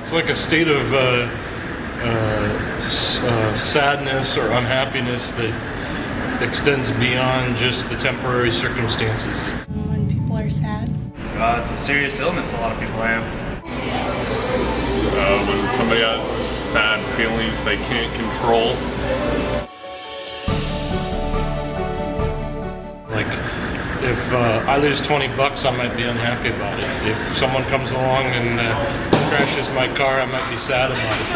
It's like a state of sadness or unhappiness that extends beyond just the temporary circumstances. When people are sad. It's a serious illness a lot of people have. When somebody has sad feelings they can't control. Like, if I lose $20, I might be unhappy about it. If someone comes along and crashes my car, I might be sad about it.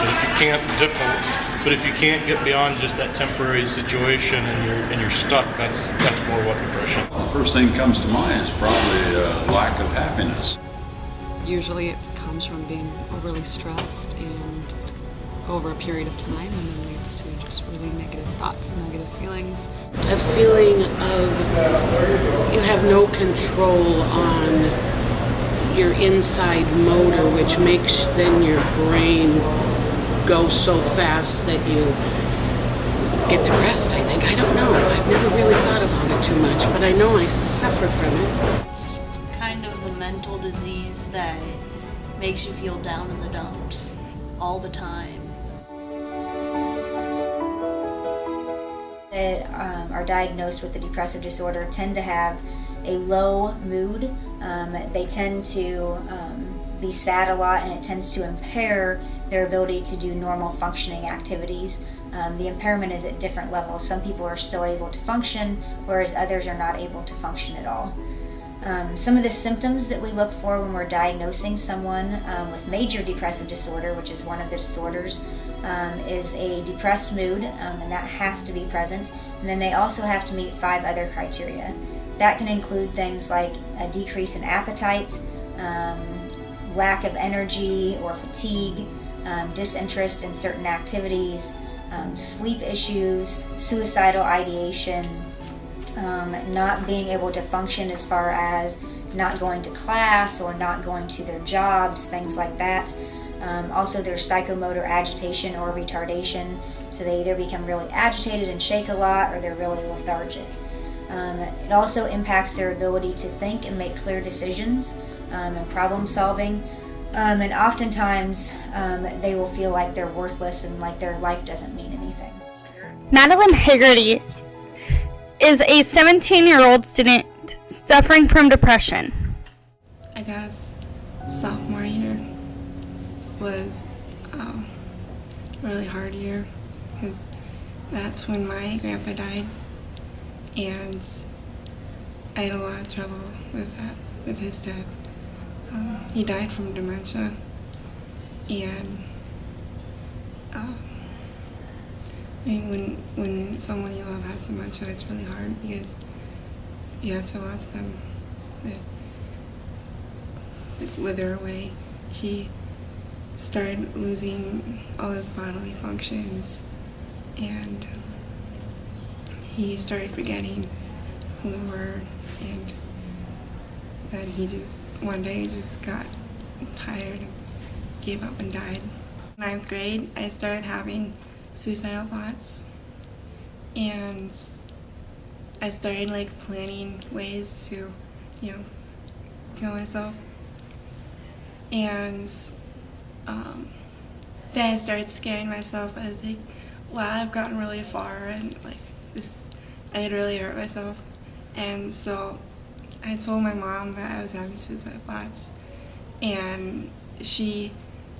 But if you can't get beyond just that temporary situation and you're stuck, that's more what depression. The first thing that comes to mind is probably a lack of happiness. Usually it comes from being overly stressed and over a period of time, and then leads to just really negative thoughts and negative feelings. A feeling of you have no control on your inside motor, which makes then your brain go so fast that you get depressed, I think. I don't know. I've never really thought about it too much, but I know I suffer from it. It's kind of a mental disease that makes you feel down in the dumps all the time. That are diagnosed with the depressive disorder tend to have a low mood. They tend to be sad a lot, and it tends to impair their ability to do normal functioning activities. The impairment is at different levels. Some people are still able to function, whereas others are not able to function at all. Some of the symptoms that we look for when we're diagnosing someone with major depressive disorder, which is one of the disorders, is a depressed mood, and that has to be present. And then they also have to meet 5 other criteria. That can include things like a decrease in appetite, lack of energy or fatigue, disinterest in certain activities, sleep issues, suicidal ideation, not being able to function as far as not going to class or not going to their jobs, things like that. Also, there's psychomotor agitation or retardation, so they either become really agitated and shake a lot, or they're really lethargic. It also impacts their ability to think and make clear decisions and problem solving. And oftentimes they will feel like they're worthless and like their life doesn't mean anything. Madeline Haggerty is a 17-year-old student suffering from depression. I guess sophomore year was a really hard year because that's when my grandpa died, and I had a lot of trouble with that, with his death. He died from dementia, and I mean, when someone you love has dementia, it's really hard because you have to watch them wither away. He started losing all his bodily functions, and he started forgetting who we were, and then he just one day just got tired and gave up and died. In 9th grade, I started having suicidal thoughts, and I started like planning ways to, kill myself. And then I started scaring myself. I was like, wow, I've gotten really far, and like this, I had really hurt myself. And so I told my mom that I was having suicidal thoughts, and she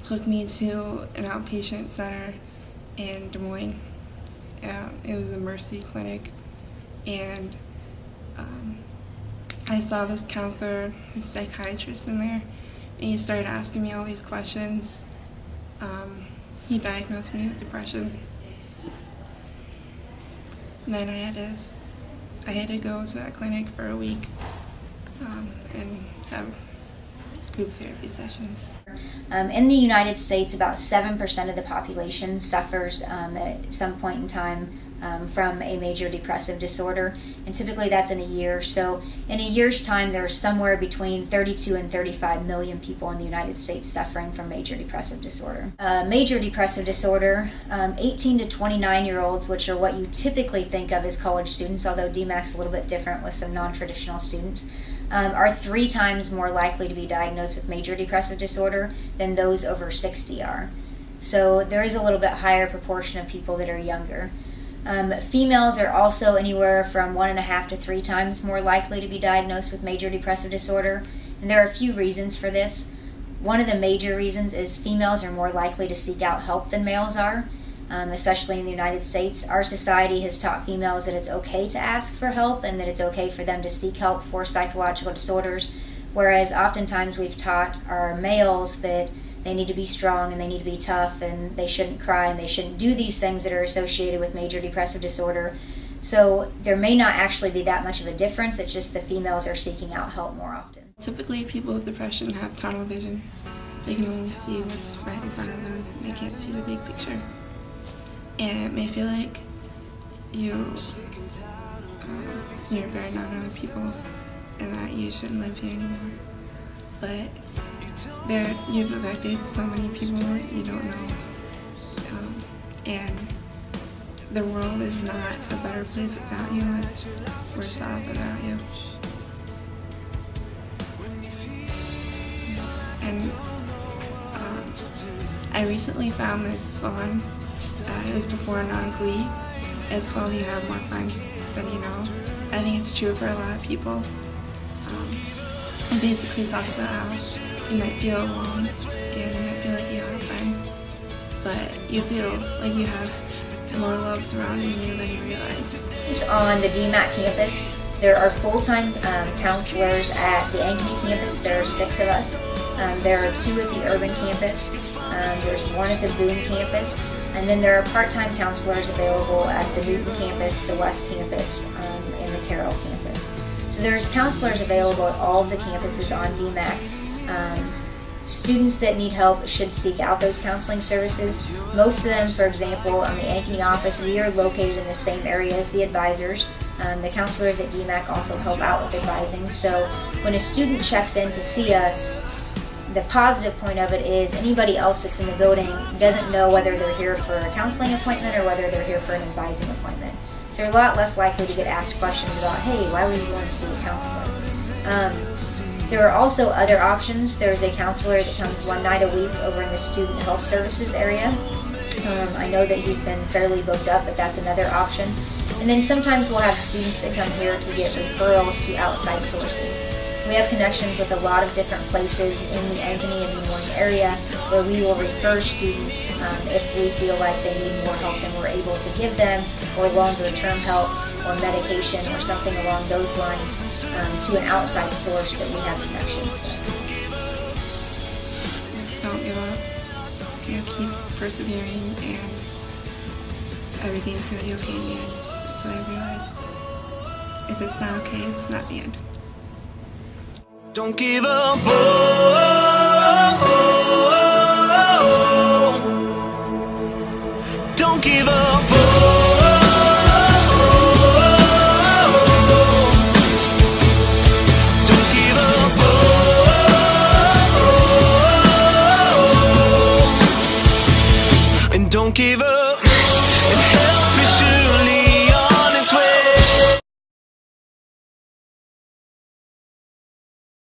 took me to an outpatient center in Des Moines. It was a Mercy clinic, and I saw this counselor, this psychiatrist in there, and he started asking me all these questions. He diagnosed me with depression. And then I had to go to that clinic for a week and have group therapy sessions. In the United States, about 7% of the population suffers at some point in time from a major depressive disorder, and typically that's in a year. So in a year's time, there's somewhere between 32 and 35 million people in the United States suffering from major depressive disorder. Major depressive disorder, 18 to 29-year-olds, which are what you typically think of as college students, although DMAC's a little bit different with some non-traditional students, are 3 times more likely to be diagnosed with major depressive disorder than those over 60 are. So there is a little bit higher proportion of people that are younger. Females are also anywhere from 1.5 to 3 times more likely to be diagnosed with major depressive disorder, and there are a few reasons for this. One of the major reasons is females are more likely to seek out help than males are, especially in the United States. Our society has taught females that it's okay to ask for help and that it's okay for them to seek help for psychological disorders, whereas oftentimes we've taught our males that they need to be strong and they need to be tough and they shouldn't cry and they shouldn't do these things that are associated with major depressive disorder. So there may not actually be that much of a difference, it's just the females are seeking out help more often. Typically, people with depression have tunnel vision. They can only see what's right in front of them. They can't see the big picture. And it may feel like you're a burden on other people and that you shouldn't live here anymore. But you've affected so many people you don't know. And the world is not a better place without you. It's worse off without you. And I recently found this song. It was before Non-Glee. It's called You Have More Fun Than You Know. I think it's true for a lot of people. It basically talks about how you might feel alone and you might feel like you have friends, but you do. Like, you have more love surrounding you than you realize. On the DMAC campus, there are full-time counselors at the Ankeny campus. There are 6 of us. There are 2 at the Urban campus. There's 1 at the Boone campus. And then there are part-time counselors available at the Newton campus, the West campus, and the Carroll campus. So there's counselors available at all of the campuses on DMAC. Students that need help should seek out those counseling services. Most of them, for example, on the Ankeny office, we are located in the same area as the advisors. The counselors at DMAC also help out with advising. So when a student checks in to see us, the positive point of it is anybody else that's in the building doesn't know whether they're here for a counseling appointment or whether they're here for an advising appointment. So they're a lot less likely to get asked questions about, hey, why were you going to see a counselor? There are also other options. There's a counselor that comes 1 night a week over in the Student Health Services area. I know that he's been fairly booked up, but that's another option. And then sometimes we'll have students that come here to get referrals to outside sources. We have connections with a lot of different places in the Ankeny and Des Moines area where we will refer students if we feel like they need more help than we're able to give them, or longer term help, or medication, or something along those lines, to an outside source that we have connections with. Just don't give up. You know, keep persevering, and everything's going to be okay in the end. That's what I realized. If it's not okay, it's not the end. Don't give up. Don't give up. Don't give up. And don't give up.